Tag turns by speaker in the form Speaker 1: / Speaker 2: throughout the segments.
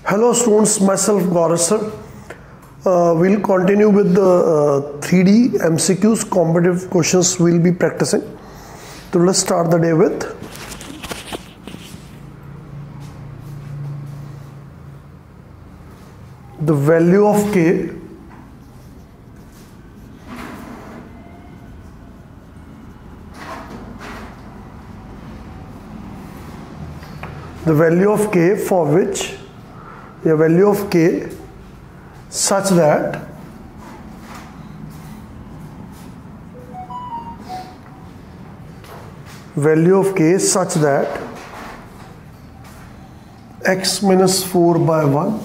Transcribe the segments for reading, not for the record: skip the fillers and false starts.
Speaker 1: Hello students, myself Gaurav sir. We'll continue with the 3D MCQs, competitive questions we'll be practicing. So let's start the day with the value of K for which the value of K such that x minus 4 by 1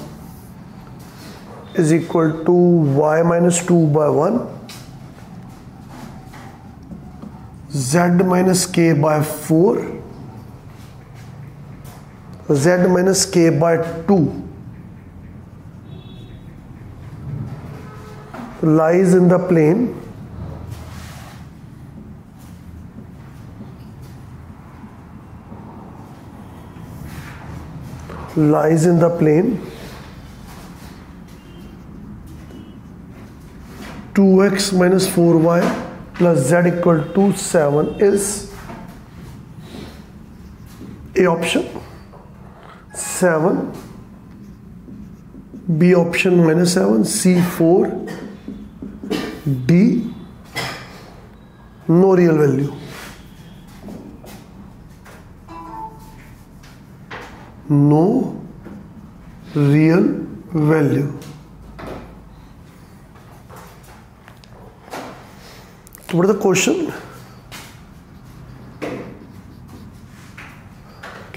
Speaker 1: is equal to y minus 2 by 1, z minus k by 4, z minus k by 2 lies in the plane (2x minus 4y plus z equal to 7) is A option 7, B option minus 7, C 4, D no real value. No real value. So what is the question?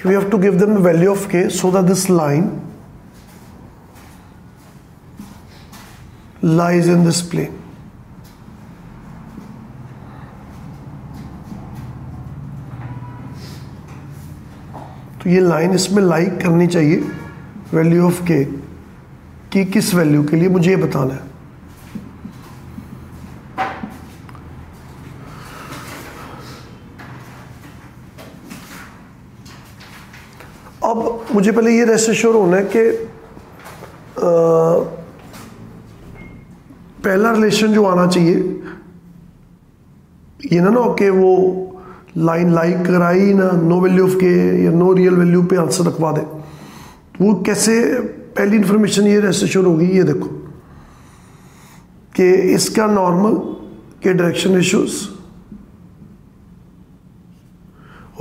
Speaker 1: We have to give them the value of K so that this line lies in this plane. तो ये line इसमें लाई करनी चाहिए value of के की किस value के लिए मुझे ये बताना है. अब मुझे पहले ये रेस्ट एश्योर होना है कि पहला रिलेशन जो आना चाहिए ये ना कि वो लाइन लाइक कराई ना नो वैल्यू ऑफ के या नो रियल वैल्यू पे आंसर रखवा दे. वो कैसे पहली इंफॉर्मेशन ये रेस्ट एश्योर होगी. ये देखो कि इसका नॉर्मल के डायरेक्शन रेशियोज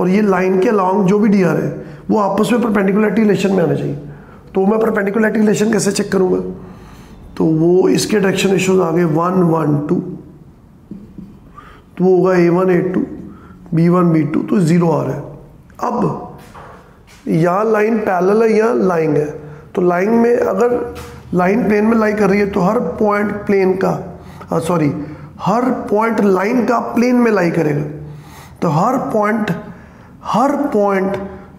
Speaker 1: और ये लाइन के अलॉन्ग जो भी डी आर है वो आपस में परपेंडिकुलरिटी रिलेशन में आना चाहिए. तो मैं परपेंडिकुलरिटी रिलेशन कैसे चेक करूंगा. तो वो इसके डायरेक्शन रेशियोज आ गए 1 1 2, तो वो होगा A1 A2 B1 B2, तो 0 आ रहा है. अब यहाँ लाइन पैरेलल है, यहाँ लाइन है. तो लाइन में अगर लाइन प्लेन में लाई कर रही है तो हर पॉइंट प्लेन का हर पॉइंट लाइन का प्लेन में लाई करेगा. तो हर पॉइंट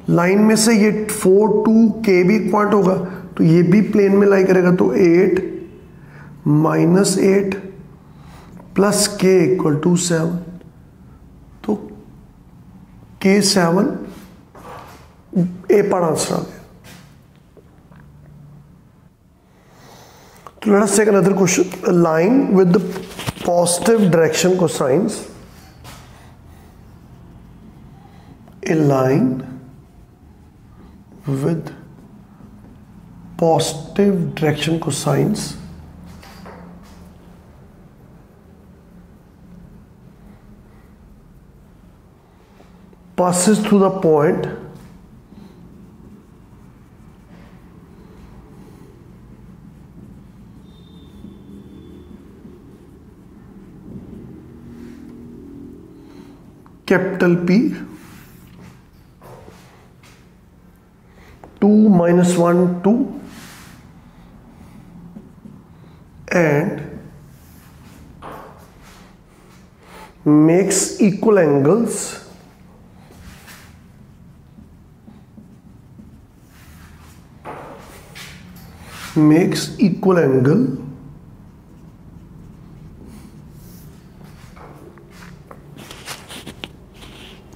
Speaker 1: लाइन में से ये 4 2 K भी एक पॉइंट होगा तो ये भी प्लेन में लाई करेगा. तो 8 minus 8 plus K equal to 7. तो K7 ए पर आंसर आ गया. तो let's take another question. A line with positive direction cosines. A line with positive direction cosines passes through the point capital P 2 minus 1 2 and makes equal angles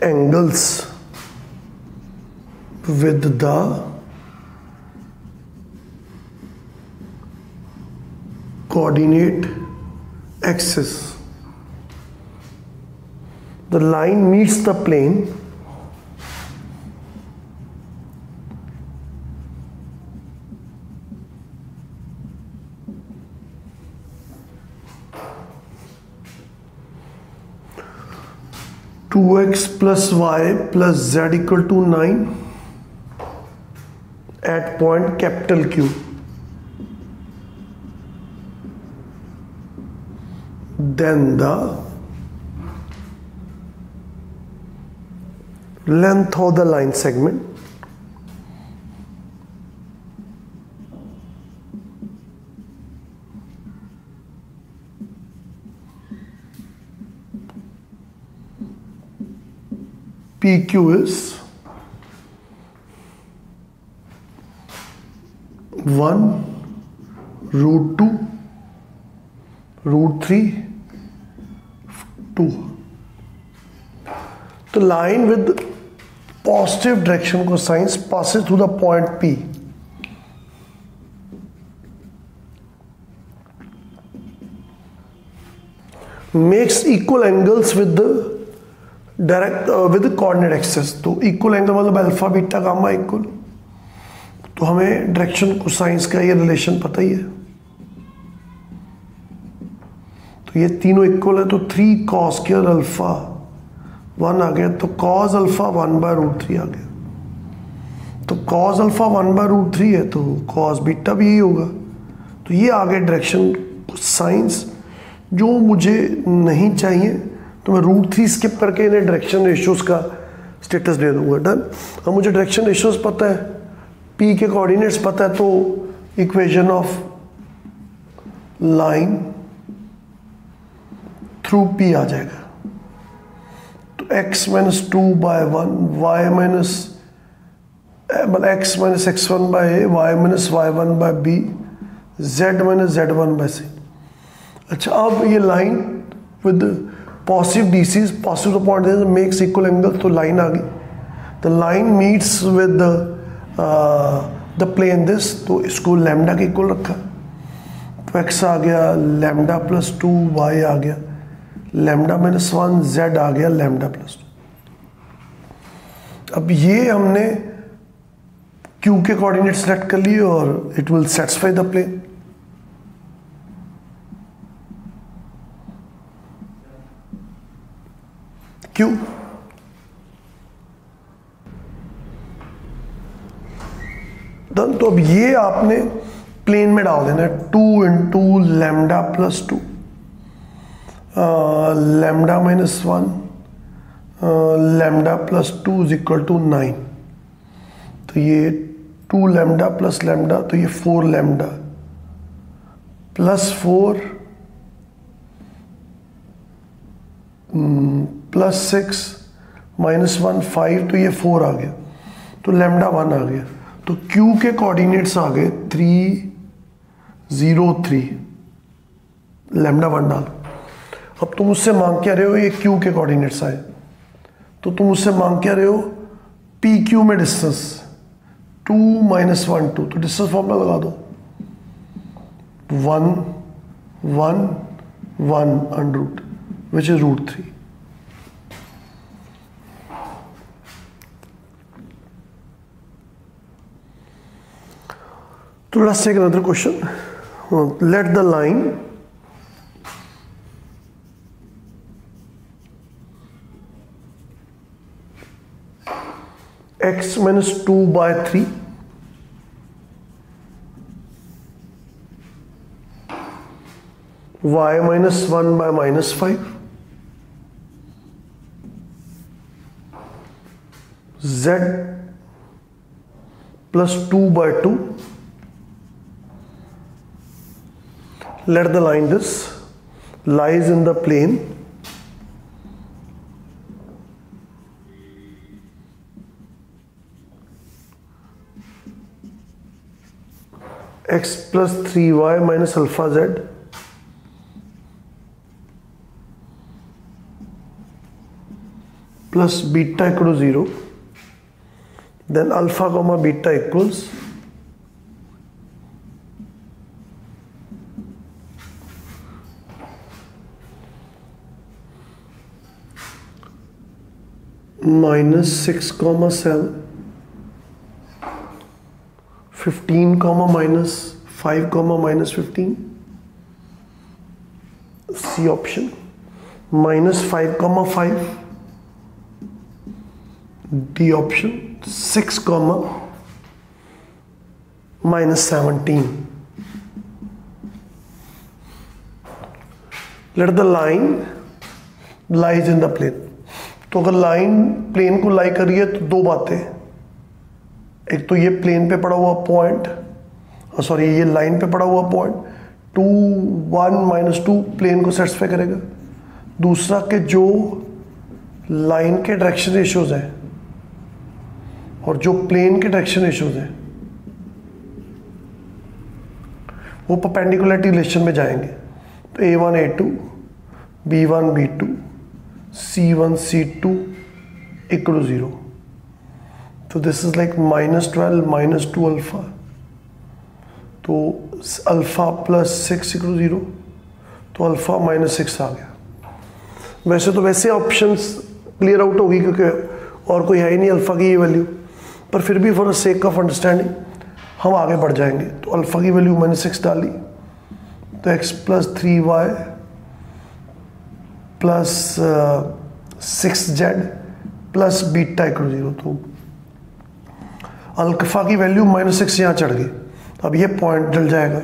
Speaker 1: angles with the coordinate axis. The line meets the plane two x plus y plus z equal to 9 at point capital Q. Then the length of the line segment PQ is 1 root 2 root 3 2. The line with positive direction cosines passes through the point P. Makes equal angles with the with the coordinate axis. तो equal angle मतलब alpha beta gamma equal, तो हमें direction cosines का ये relation पता ही है। तो ये तीनों इक्वल है, तो 3 cos स्क्वायर अल्फा 1 आ गया, तो cos अल्फा 1/√3 आ गया। तो cos अल्फा 1/√3 है, तो cos बीटा भी यही होगा। तो ये आ गया डायरेक्शन कोसाइंस। जो मुझे नहीं चाहिए तो मैं √3 स्किप करके इन्हें डायरेक्शन रेशियोज का स्टेटस दे दूंगा। डन। अब मुझे डायरेक्शन रेशियोज पता है, P के कोऑर्डिनेट्स पता है, तो equation of line through P आ जाएगा। तो x - 2/1 y x - x1/a y - y1/b z - z1/c। अच्छा, अब ये line with positive DCs, positive point makes equal angle, तो लाइन आ गई। The line meets with the plane this, तो इसको लैम्डा के इक्वल रखा। तो x आ गया लैम्डा प्लस 2, y आ गया लैम्डा -1, z आ गया लैम्डा प्लस 2। अब ये हमने q के कोऑर्डिनेट सेलेक्ट कर लिए और it will satisfy the plane. Q done. तो अब ये आपने प्लेन में डाल देना है, 2 × lambda plus 2 lambda -1 lambda plus 2 = 9। तो ये 2 लैम्डा प्लस लैम्डा, तो ये 4 लैम्डा प्लस 4 प्लस 6 -1 5, तो ये 4 आ गया, तो लैम्डा 1 आ गया। तो Q के कोऑर्डिनेट्स आ गए 3 0 3, लैम्डा 1 डाल। अब तुम मुझसे मांग क्या रहे हो, ये Q के कोऑर्डिनेट्स आए, तो तुम मुझसे मांग क्या रहे हो, PQ में डिस्टेंस 2 - 1 2, तो डिस्टेंस फॉर्मूला लगा दो, 1 1 1 √, which is √3। So let's take another question. Let the line x - 2/3 y - 1/-5 z + 2/2, let the line this lies in the plane x + 3y - alpha z plus beta = 0, then alpha comma beta = -6, 15, -5, -15. C option. -5, 5. D option. 6, -17. Let the line lies in the plane. तो अगर line plane को लाई कर रही है तो दो बातें, एक तो ये प्लेन पे पड़ा हुआ पॉइंट, सॉरी ये लाइन पे पड़ा हुआ पॉइंट 2, 1, -2 प्लेन को सेटिस्फाई करेगा। दूसरा कि जो लाइन के डायरेक्शन रेशियोज हैं और जो प्लेन के डायरेक्शन रेशियोज हैं वो परपेंडिकुलरिटी रिलेशन में जाएंगे। तो A1, A2, B1, B2, C1, C2 equal to 0. तो दिस इज लाइक -12, -2 अल्फा, तो अल्फा +6 equal to 0, तो अल्फा -6 आ गया। वैसे तो वैसे ऑप्शंस क्लियर आउट होगी क्योंकि और कोई है ही नहीं अल्फा की ये वैल्यू, पर फिर भी for the sake of understanding हम आगे बढ़ जाएंगे। तो अल्फा की वैल्यू -6 डाली तो x + 3y + 6z + बीटा = 0। तो अल्फा की वैल्यू -6 यहाँ चढ़ गई। अब ये पॉइंट डल जाएगा,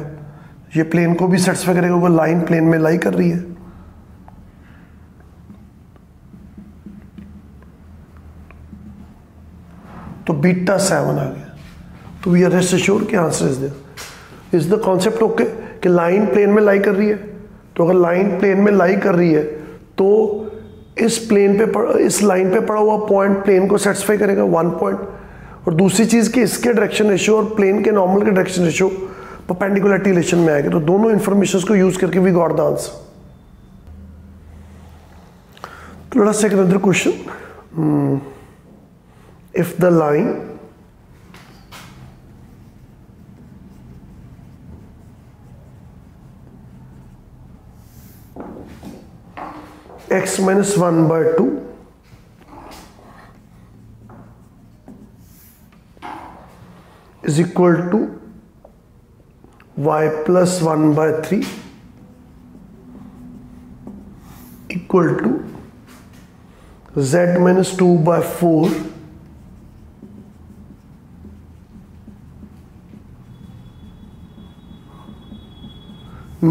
Speaker 1: ये प्लेन को भी सेटिस्फाई करेगा क्योंकि लाइन प्लेन में लाई कर रही है। तो बीटा 7 आ गया। तो वी आर रेस्ट एश्योर्ड कि answer is there. Is the concept okay कि लाइन प्लेन में लाई कर रही है, तो अगर लाइन प्लेन में लाई कर रही है तो इस प्लेन पे इस लाइन पे पड़ा हुआ पॉइंट प्लेन को सेटिस्फाई करेगा 1 पॉइंट, और दूसरी चीज कि इसके डायरेक्शन रेशियो और प्लेन के नॉर्मल के डायरेक्शन रेशियो परपेंडिकुलरिटी रिलेशन में आएगा। तो दोनों इंफॉर्मेशन को यूज करके वी गॉट द आंसर। तो let's take another question. If the line x - 1/2 is equal to y + 1/3 equal to z - 2/4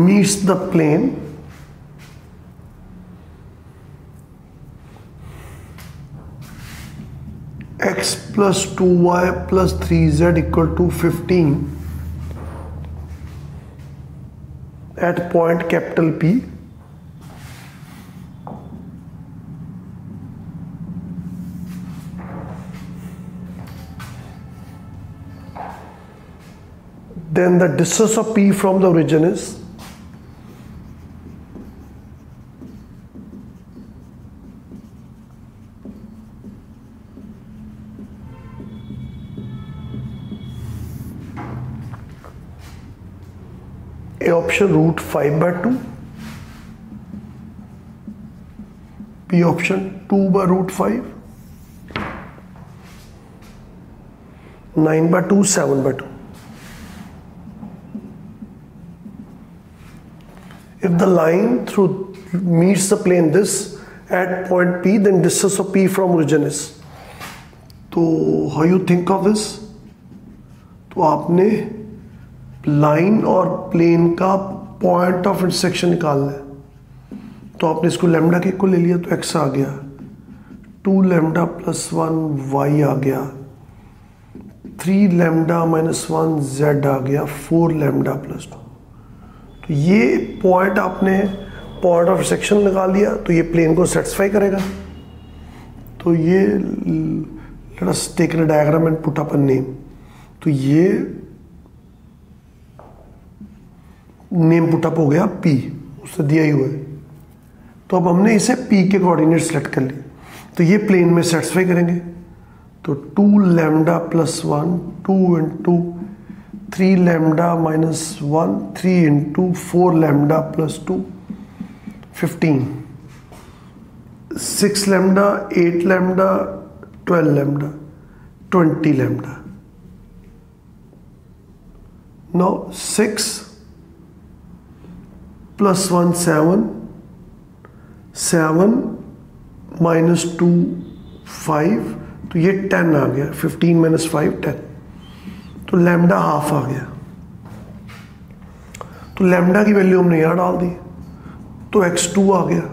Speaker 1: meets the plane x + 2y + 3z = 15 at point P, then the distance of P from the origin is A option √5/2, B option 2/√5, 9/2, 7/2. If the line through meets the plane this at point P, then distance of P from origin is. तो how you think of this? तो आपने line और plane का point of intersection निकालना है। तो आपने इसको लैम्डा के इक्वल ले लिया तो x आ गया, 2λ + 1 y आ गया, 3λ - 1 z आ गया, 4λ + 2। तो ये पॉइंट आपने पॉइंट ऑफ इंटरसेक्शन लगा लिया तो ये प्लेन को सेटिस्फाई करेगा। तो ये let us take a diagram and put up a name. तो ये नेम पुटअप हो गया P, उससे दिया ही हुआ है। तो अब हमने इसे P के कोऑर्डिनेट सेलेक्ट कर लिए, तो ये प्लेन में सेटिस्फाई करेंगे। तो 2λ + 1, 2 × 3λ - 1, 3 × 4λ + 2, 15, 6λ, 8λ, 12 lambda, 20 lambda. Now 6 plus 1 7, 7 minus 2 5, तो ये 10 आ गया, 15 minus 5 10, तो लैम्डा हाफ आ गया। तो लैम्डा की वैल्यू हमने यहाँ डाल दी, तो x2 आ गया,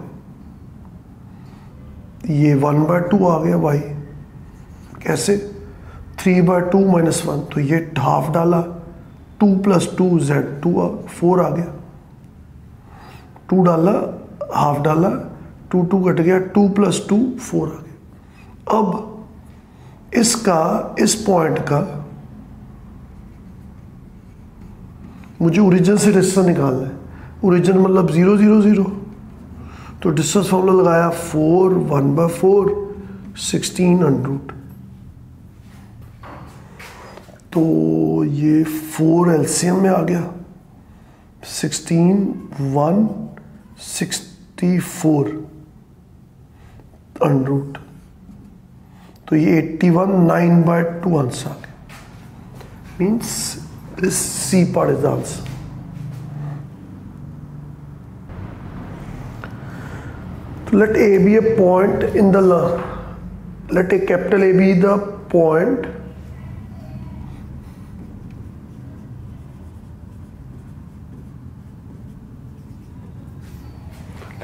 Speaker 1: ये 1/2 आ गया y। कैसे? 3/2 minus 1, तो ये हाफ डाला, 2 plus 2 z2 4 आ गया, 2 डाला, हाफ डाला, 2 2 कट गया, 2 plus 2 4 आ गया। अब इसका, इस पॉइंट का मुझे ओरिजिन से डिस्टेंस निकालना है। ओरिजिन मतलब 0 0 0, तो डिस्टेंस फॉर्मूला लगाया 4 1/4 16 अंडरूट, तो ये 4 एलसीएम में आ गया, 16 1 64 अंडरूट, तो ये 81 9/2 आंसर आ गया। Means this C part is the answer. So let A be a point in the let a capital A be the point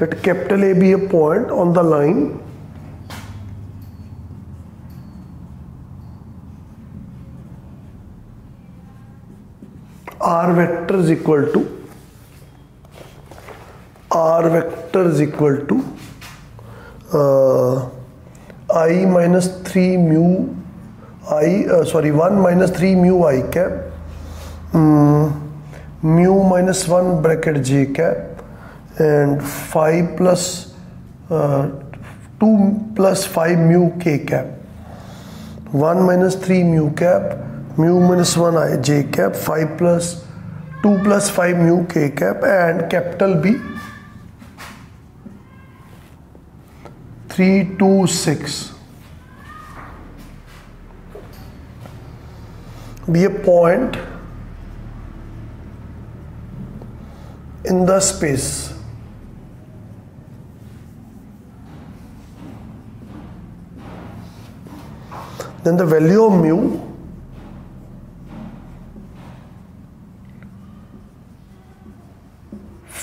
Speaker 1: let capital A be a point on the line R vector is equal to I minus 3 mu I 1 minus 3 mu I cap, mu minus 1 bracket j cap, and 5 plus 2 plus 5 mu k cap, 1 minus 3 mu cap, mu minus 1 I j cap, 5 plus 2 plus 5 mu k cap, and capital B 3 2 6 be a point in the space then the value of mu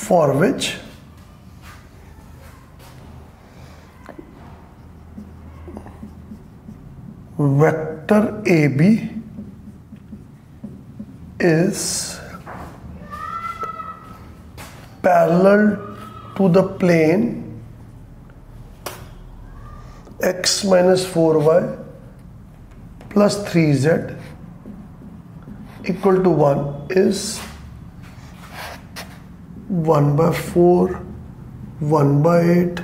Speaker 1: for which vector AB is parallel to the plane x minus 4y plus 3z equal to 1 is 1/4 1/8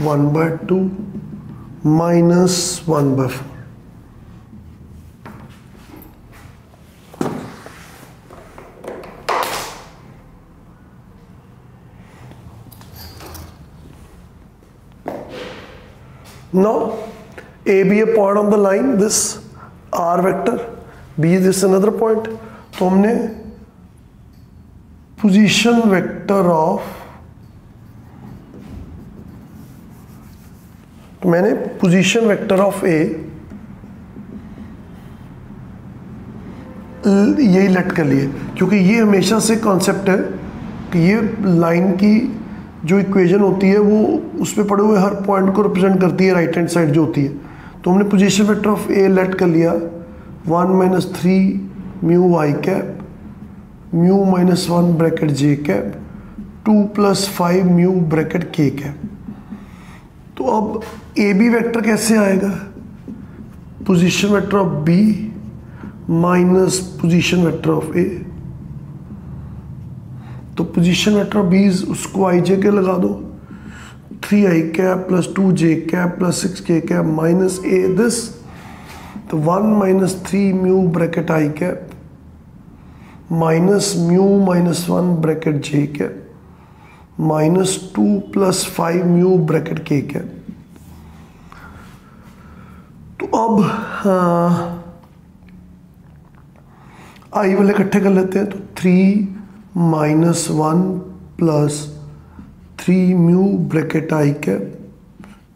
Speaker 1: 1/2 minus 1/4. Now A be a point on the line, this R vector, B is this another point, तो हमने position vector of, तो मैंने position vector of A यही late कर लिए, क्योंकि ये हमेशा से कॉन्सेप्ट है कि ये लाइन की जो इक्वेशन होती है वो उस पर पड़े हुए हर पॉइंट को रिप्रेजेंट करती है, राइट हैंड साइड जो होती है। तो हमने position vector of A let कर लिया 1 minus 3 mu i cap, mu minus 1 bracket j cap, 2 plus 5 mu bracket k cap। तो अब ए बी वेक्टर कैसे आएगा? Position vector of B minus position vector of A, तो position vector of B उसको आई जे के लगा दो, 3i cap plus 2j cap plus 6k cap minus a this, तो 1 minus 3 mu bracket I cap minus mu minus 1 bracket j cap minus 2 plus 5 mu bracket k cap। तो अब आई वाले इकट्ठे कर लेते हैं। तो 3 माइनस 1 प्लस 3 म्यू ब्रैकेट आई cap.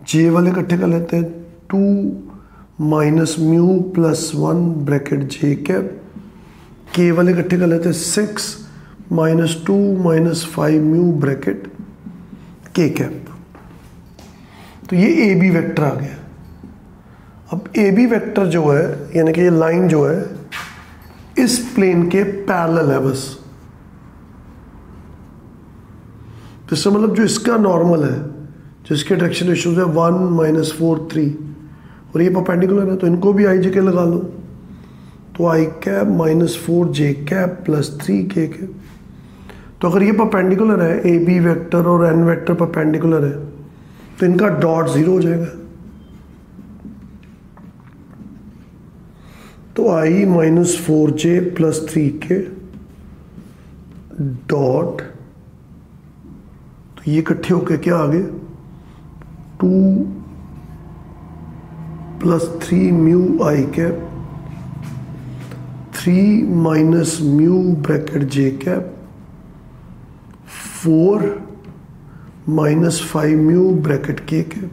Speaker 1: जे वाले इकट्ठे कर लेते हैं। 2 माइनस म्यू प्लस 1 ब्रैकेट जे कैप। के वाले इकट्ठे कर लेते हैं। 6 माइनस 2 माइनस 5 म्यू ब्रैकेट के कैप। तो ये ए बी वेक्टर आ गया। अब ए बी वेक्टर जो है, यानी कि ये लाइन जो है इस प्लेन के पैरेलल है बस। तो इसका मतलब जो इसका नॉर्मल है, जिसके डायरेक्शन रेशियोज है 1 माइनस 4 3 और ये परपेंडिकुलर है, तो इनको भी आई जे के लगा लो। तो आई कैप माइनस 4 जे कैप प्लस 3 के कैप। तो अगर ये परपेंडिकुलर है, ए बी वेक्टर और एन वेक्टर परपेंडिकुलर है, तो इनका डॉट 0 हो जाएगा। तो आई माइनस 4 जे प्लस 3 के डॉट, तो ये इकट्ठे होके क्या आ गए 2 प्लस 3 म्यू आई कैप, 3 माइनस म्यू ब्रैकेट जे कैप, 4 माइनस 5 म्यू ब्रैकेट के कैप।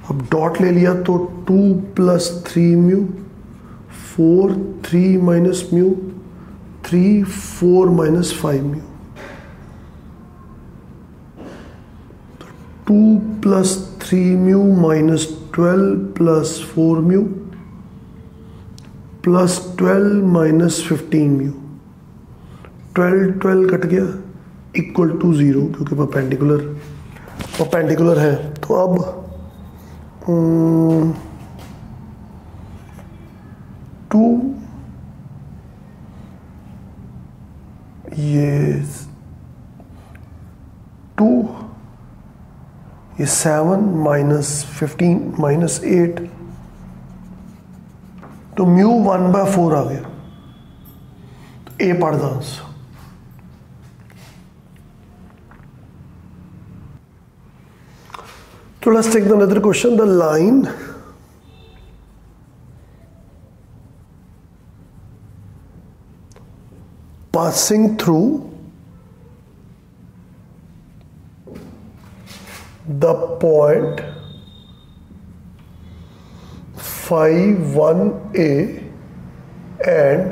Speaker 1: अब डॉट ले लिया तो 2 plus 3 mu, 4 3 minus mu, 3 4 minus 5 mu. 2 plus 3 mu minus 12 plus 4 mu plus 12 minus 15 mu. 12 cut गया इक्वल टू 0, क्योंकि परपेंडिकुलर है। तो अब 2 ये 2 ये 7 माइनस 15 माइनस 8, तो म्यू 1/4 आ गया। तो A part the answer. So let's take another question. The line passing through the point phi 1a and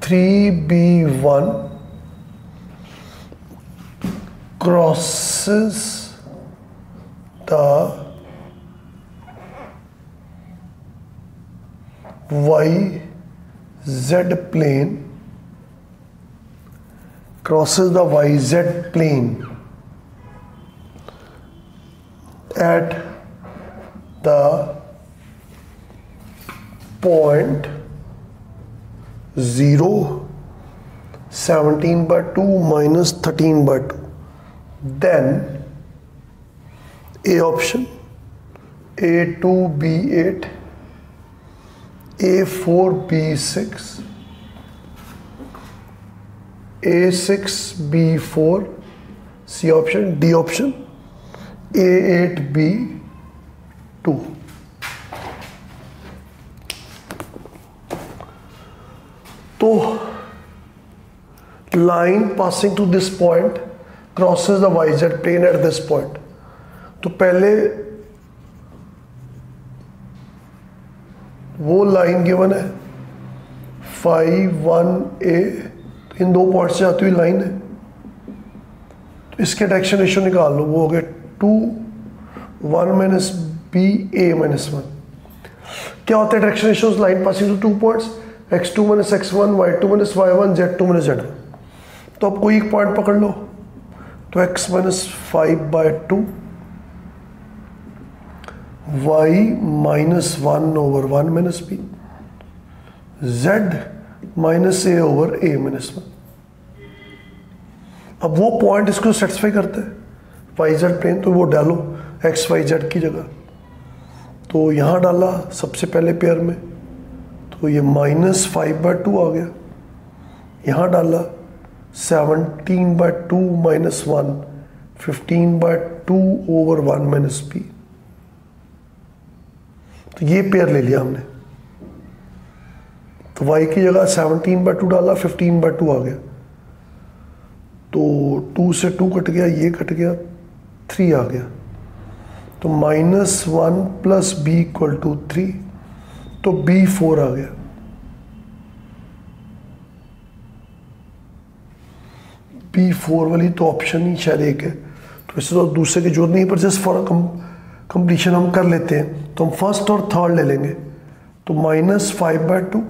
Speaker 1: 3b1 crosses the YZ plane, crosses the YZ plane at the point 0, 17/2 minus 13/2, then A option A2B8, A4B6, A6B4, C option, D option A8B2। तो line passing to this point crosses the YZ plane at this point। तो पहले वो line given है phi 1a, तो इन दो point से आती हुई लाइन है, तो इसके डायरेक्शन रेशियो निकाल लो। वो हो गया 2 1 माइनस बी a माइनस 1। क्या होता है direction ratios line passing to 2 points, x2 minus x1, y2 minus y1, z2 minus z1। तो अब कोई एक पॉइंट पकड़ लो, तो x minus 5/2, y minus 1 over 1 minus B, z minus a over a minus 1। अब वो पॉइंट इसको सेटिस्फाई करता है YZ प्लेन, तो वो डालो x y z की जगह। तो यहाँ डाला सबसे पहले पेयर में, तो ये माइनस 5/2 आ गया। यहाँ डाला 17/2 माइनस 1, 15/2 ओवर 1 माइनस बी। तो ये पेयर ले लिया हमने, तो y की जगह 17/2 डाला, 15/2 आ गया, तो 2 से 2 कट गया, ये कट गया, 3 आ गया, तो -1 प्लस b इक्वल टू 3, तो b 4 आ गया। b 4 वाली तो ऑप्शन ही शायद एक है, तो इससे तो दूसरे की जरूरत नहीं, पर जस्ट फॉर कंप्लीशन हम कर लेते हैं, तो हम फर्स्ट और थर्ड ले लेंगे। तो -5/2,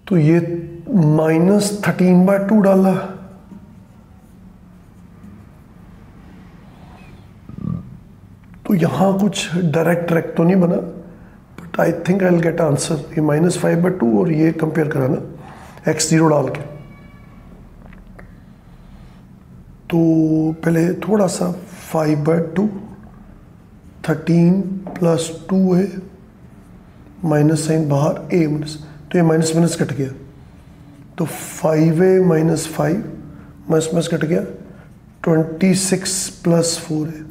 Speaker 1: तो ये -13/2 डाला, तो यहां कुछ डायरेक्ट तो नहीं बना, but I think I will get answer. ये -5/2 और ये कंपेयर कराना x0 डाल के, तो पहले थोड़ा सा 5/2, 13 प्लस 2a, माइनस साइन बाहर a माइनस, तो ये माइनस माइनस कट गया, तो 5a minus 5 minus minus cut गया, 26 प्लस 4a।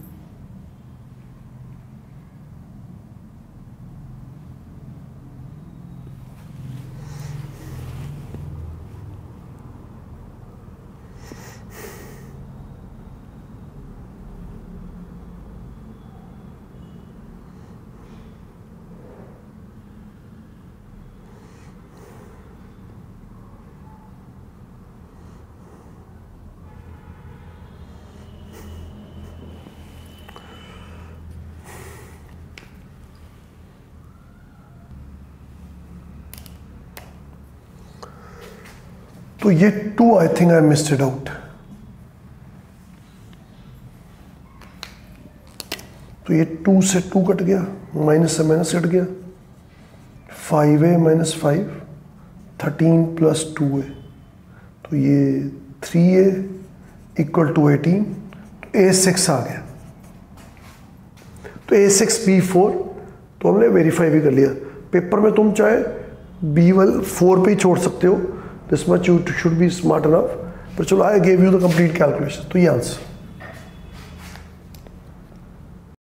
Speaker 1: तो ये 2 I think I missed it out, तो ये 2 से 2 कट गया, माइनस से माइनस कट गया, 5a माइनस 5, 13 प्लस 2a, तो ये 3a इक्वल टू 18, तो a6 आ गया, तो a6 b4, तो हमने वेरीफाई भी कर लिया। पेपर में तुम चाहे b1 4 पे ही छोड़ सकते हो, this much you should be smart enough, पर चलो I gave you the complete calculation, तो ये आंसर।